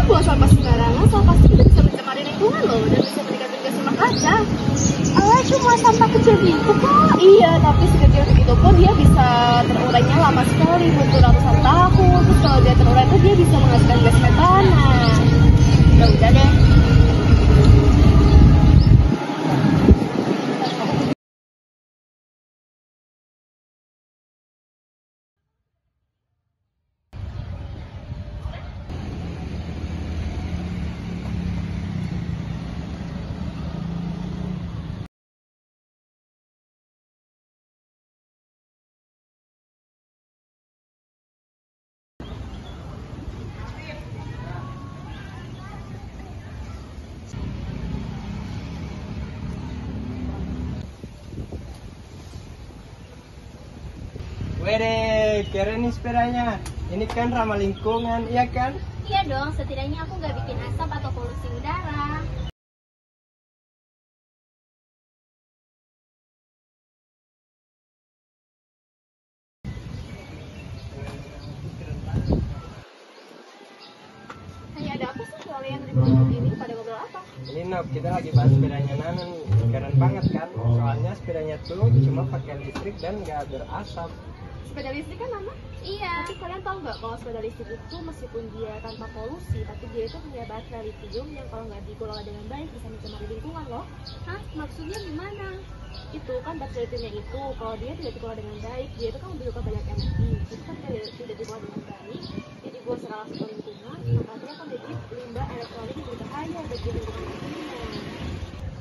Buang sampah sembarangan, sampah itu bisa mencemari lingkungan loh dan bisa meningkatkan gas rumah kaca. Cuma sampah kecil gitu kok. Iya, tapi sekecil itu pun dia bisa terurainya lama sekali, butuh ratusan tahun. Terus kalau dia terurai tuh dia bisa menghasilkan gas metana. Ya udah deh. Wede, keren nih sepedanya. Ini kan ramah lingkungan, iya kan? Iya dong, setidaknya aku nggak bikin asap atau polusi udara. Hanya ada apa sih kalian ribut ini pada ngobrol apa? Ini Nob, kita lagi bahas sepedanya Nana nih. Keren banget kan? Soalnya sepedanya tuh cuma pakai listrik dan nggak berasap. Sepeda listrik kan Mama? Iya. Tapi kalian tahu nggak kalau sepeda listrik itu meskipun dia tanpa polusi, tapi dia itu punya baterai lithium yang kalau nggak dikelola dengan baik bisa mencemari lingkungan loh. Hah? Maksudnya gimana? Itu kan baterai lithiumnya itu kalau dia tidak dikelola dengan baik, dia itu kan membutuhkan banyak energi. Itu kan tidak dikelola dengan baik, jadi buat skala satu lingkungan, maka dia akan menjadi limbah elektronik yang berbahaya bagi lingkungan tentunya.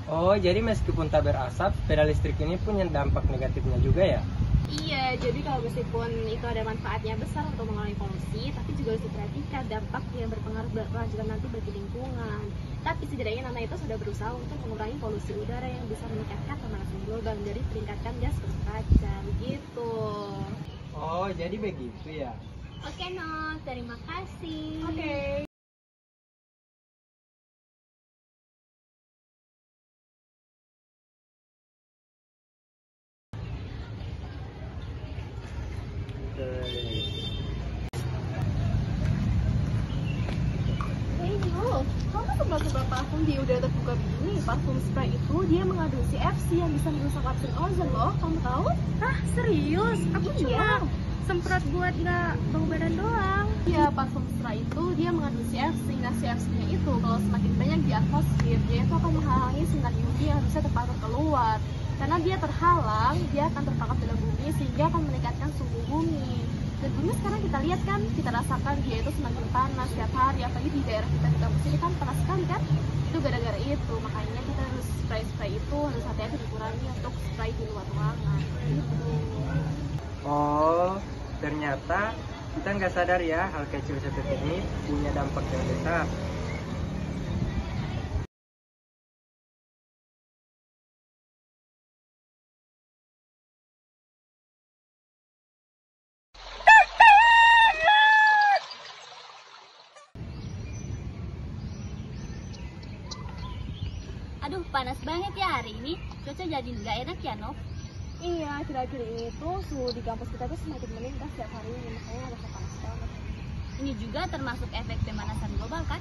Oh, jadi meskipun tak berasap, sepeda listrik ini punya dampak negatifnya juga ya? Iya, jadi kalau meskipun itu ada manfaatnya besar untuk mengurangi polusi, tapi juga harus diperhatikan dampak yang berpengaruh berkelanjutan nanti bagi lingkungan. Tapi setidaknya Nana itu sudah berusaha untuk mengurangi polusi udara yang bisa meningkatkan pemanasan global dari peningkatan gas rumah kaca, gitu. Oh, jadi begitu ya? Oke, No. Terima kasih. Oke. Kamu sebab parfum di udara terbuka begini, parfum spray itu dia mengandung CFC yang bisa merusak lapisan ozon loh, kamu tahu? Hah, serius? Aku cuma semprot buat nggak bau badan doang. Ya, parfum spray itu dia mengandung CFC. Nah, CFC-nya itu kalau semakin banyak di atmosfer, dia itu akan menghalangi sinar UV yang bisa terpantau keluar. Karena dia terhalang, dia akan terperangkap dalam bumi sehingga akan meningkatkan suhu bumi. Dan bumi sekarang kita lihat kan, kita rasakan dia itu semakin panas setiap hari, apalagi di daerah kita di kampus ini kan panas sekali kan. Itu gara-gara itu, makanya kita harus spray itu harus hati-hati dikurangi untuk spray di luar ruangan. Gitu. Oh, ternyata kita nggak sadar ya hal kecil seperti ini punya dampak yang besar. Aduh, panas banget ya hari ini. Cuaca jadi nggak enak ya, Nov? Iya, akhir-akhir ini tuh suhu di kampus kita tuh semakin meningkat setiap harinya, makanya rasa panas banget. Ini juga termasuk efek pemanasan global kan?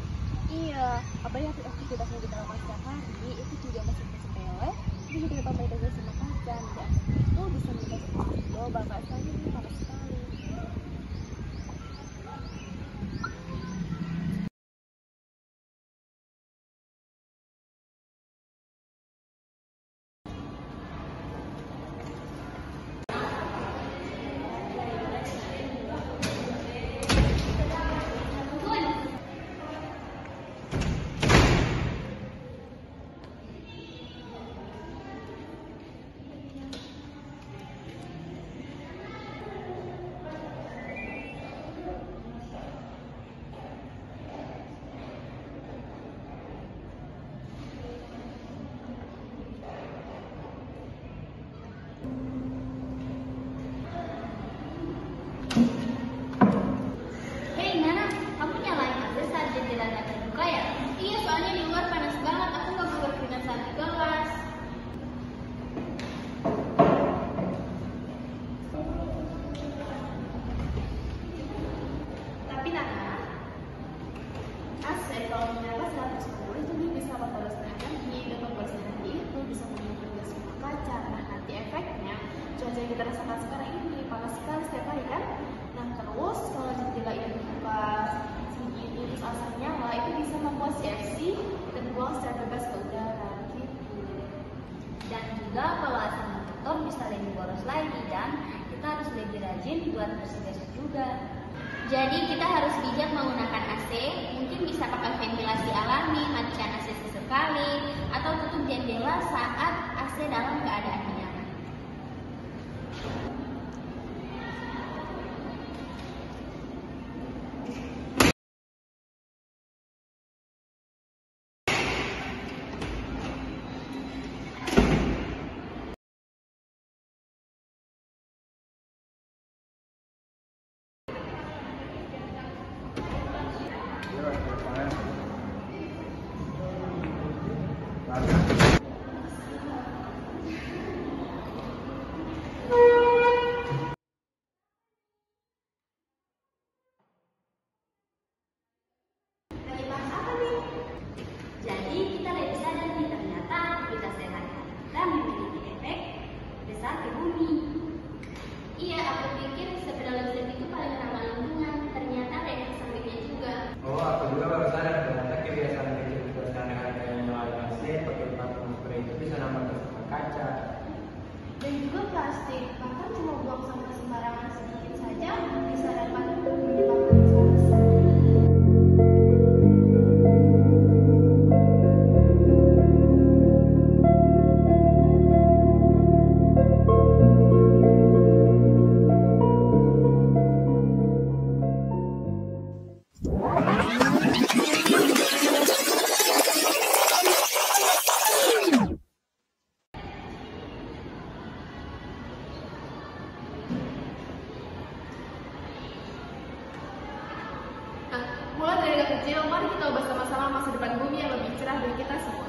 Iya, apalagi aktivitas yang kita lakukan setiap hari itu juga masih sepele, itu juga dapat meningkatkan sinar kaca, dan itu bisa meningkatkan polusi global. Rasanya ini panas sekali. juga kalau AC motor bisa lebih boros lagi dan kita harus lebih rajin buat bersih-bersih juga. Jadi kita harus bijak menggunakan AC, mungkin bisa pakai ventilasi alami, matikan AC sesekali, atau tutup jendela saat AC dalam keadaan nyaman. Jadi kita lebih sadar nih, ternyata kita sehat kita memiliki efek besar ke bumi. Iya, aku pikir sepeda listrik itu paling ramah lingkungan, ternyata ada efek sampingnya juga. Oh, aku juga baru sadar ternyata kebiasaan kecil kita sehari-hari kayak nyalain AC, pakai parfum spray itu bisa nambah kerusakan kaca. Dan juga plastik, bahkan cuma buang sampah sembarangan sedikit saja bisa dapat menyebabkan masalah besar. Nah, mulai dari yang kecil, mari kita ubah sama-sama masa depan bumi yang lebih cerah dari kita semua.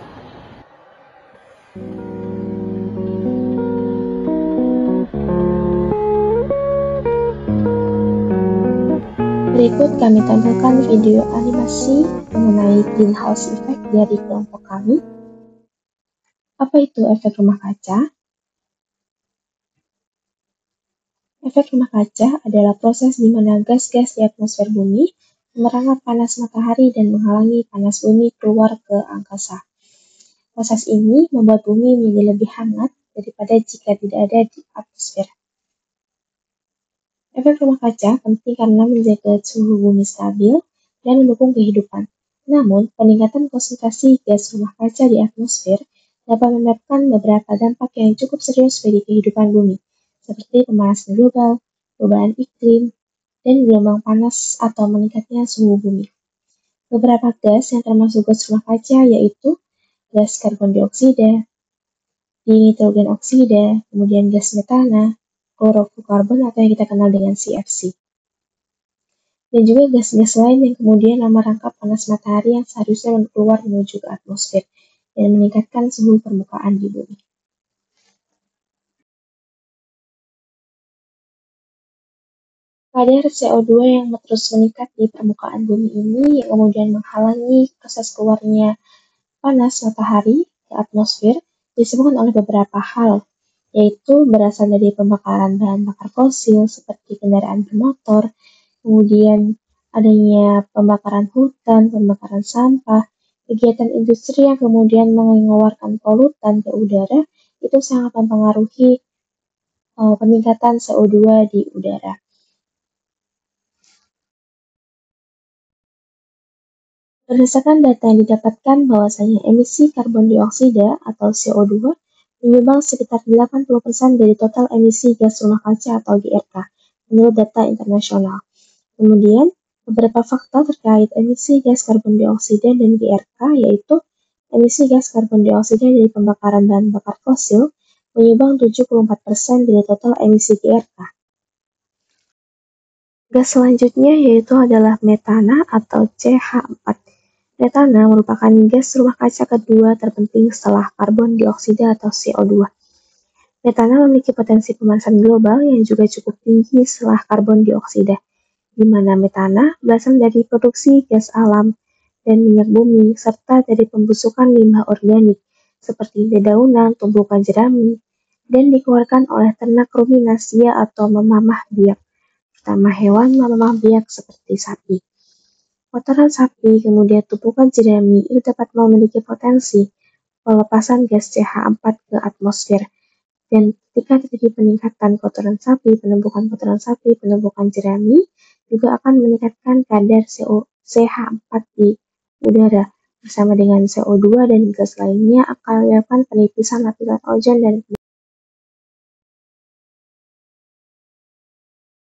Berikut kami tampilkan video animasi mengenai greenhouse effect dari kelompok kami. Apa itu efek rumah kaca? Efek rumah kaca adalah proses di mana gas-gas di atmosfer bumi merambat panas matahari dan menghalangi panas bumi keluar ke angkasa. Proses ini membuat bumi menjadi lebih hangat daripada jika tidak ada di atmosfer. Efek rumah kaca penting karena menjaga suhu bumi stabil dan mendukung kehidupan. Namun, peningkatan konsentrasi gas rumah kaca di atmosfer dapat menyebabkan beberapa dampak yang cukup serius bagi kehidupan bumi, seperti pemanasan global, perubahan iklim, dan gelombang panas atau meningkatnya suhu bumi. Beberapa gas yang termasuk gas rumah kaca yaitu gas karbon dioksida, dinitrogen oksida, kemudian gas metana, kloroflukarbon atau yang kita kenal dengan CFC. Dan juga gas-gas lain yang kemudian merangkap panas matahari yang seharusnya keluar menuju ke atmosfer dan meningkatkan suhu permukaan di bumi. Kadar CO2 yang terus meningkat di permukaan bumi ini yang kemudian menghalangi proses keluarnya panas matahari ke atmosfer disebabkan oleh beberapa hal, yaitu berasal dari pembakaran bahan bakar fosil seperti kendaraan bermotor, kemudian adanya pembakaran hutan, pembakaran sampah, kegiatan industri yang kemudian mengeluarkan polutan ke udara, itu sangat mempengaruhi peningkatan CO2 di udara. Berdasarkan data yang didapatkan bahwasanya emisi karbon dioksida atau CO2 menyumbang sekitar 80% dari total emisi gas rumah kaca atau GRK menurut data internasional. Kemudian, beberapa fakta terkait emisi gas karbon dioksida dan GRK yaitu emisi gas karbon dioksida dari pembakaran bahan bakar fosil menyumbang 74% dari total emisi GRK. Gas selanjutnya yaitu adalah metana atau CH4. Metana merupakan gas rumah kaca kedua terpenting setelah karbon dioksida atau CO2. Metana memiliki potensi pemanasan global yang juga cukup tinggi setelah karbon dioksida, di mana metana berasal dari produksi gas alam dan minyak bumi, serta dari pembusukan limbah organik, seperti dedaunan, tumbukan jerami, dan dikeluarkan oleh ternak ruminasia atau memamah biak, terutama hewan memamah biak seperti sapi. Kotoran sapi, kemudian tumpukan jerami itu dapat memiliki potensi pelepasan gas CH4 ke atmosfer Dan ketika terjadi peningkatan kotoran sapi, penumpukan kotoran sapi, penumpukan jerami, juga akan meningkatkan kadar CH4 di udara. Bersama dengan CO2 dan gas lainnya akan menyebabkan penipisan lapisan ozon dan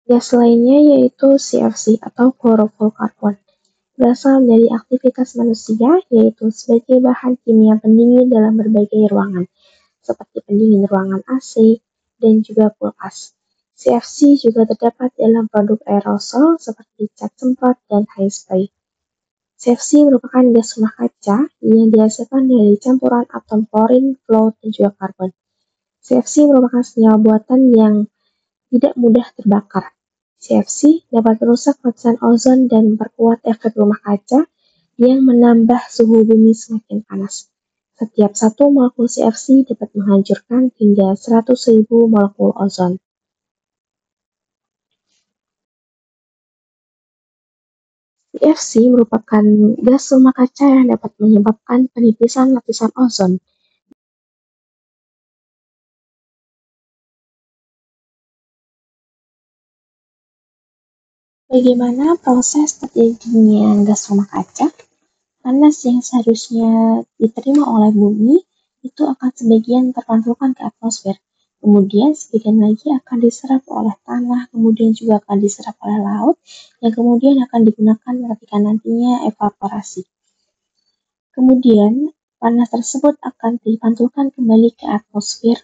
gas lainnya yaitu CFC atau chlorofluorokarbon. Berasal dari aktivitas manusia yaitu sebagai bahan kimia pendingin dalam berbagai ruangan, seperti pendingin ruangan AC dan juga kulkas. CFC juga terdapat dalam produk aerosol seperti cat semprot dan hairspray. CFC merupakan gas rumah kaca yang dihasilkan dari campuran atom klorin, fluor, dan juga karbon. CFC merupakan senyawa buatan yang tidak mudah terbakar. CFC dapat merusak lapisan ozon dan memperkuat efek rumah kaca yang menambah suhu bumi semakin panas. Setiap satu molekul CFC dapat menghancurkan hingga 100.000 molekul ozon. CFC merupakan gas rumah kaca yang dapat menyebabkan penipisan lapisan ozon. Bagaimana proses terjadinya gas rumah kaca? Panas yang seharusnya diterima oleh bumi itu akan sebagian terpantulkan ke atmosfer. Kemudian sebagian lagi akan diserap oleh tanah, kemudian juga akan diserap oleh laut, yang kemudian akan digunakan ketika nantinya evaporasi. Kemudian panas tersebut akan dipantulkan kembali ke atmosfer.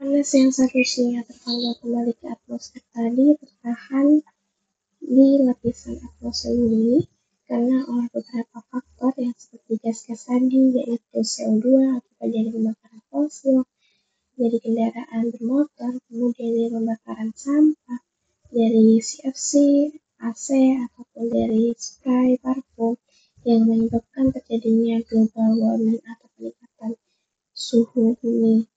Panas yang seharusnya terpantul kembali ke atmosfer tadi tertahan di lapisan atmosfer bumi karena oleh beberapa faktor yang seperti gas-gas tadi yaitu CO2 akibat dari pembakaran fosil, dari kendaraan bermotor, kemudian dari pembakaran sampah, dari CFC, AC, ataupun dari spray parfum yang menyebabkan terjadinya global warming atau peningkatan suhu bumi.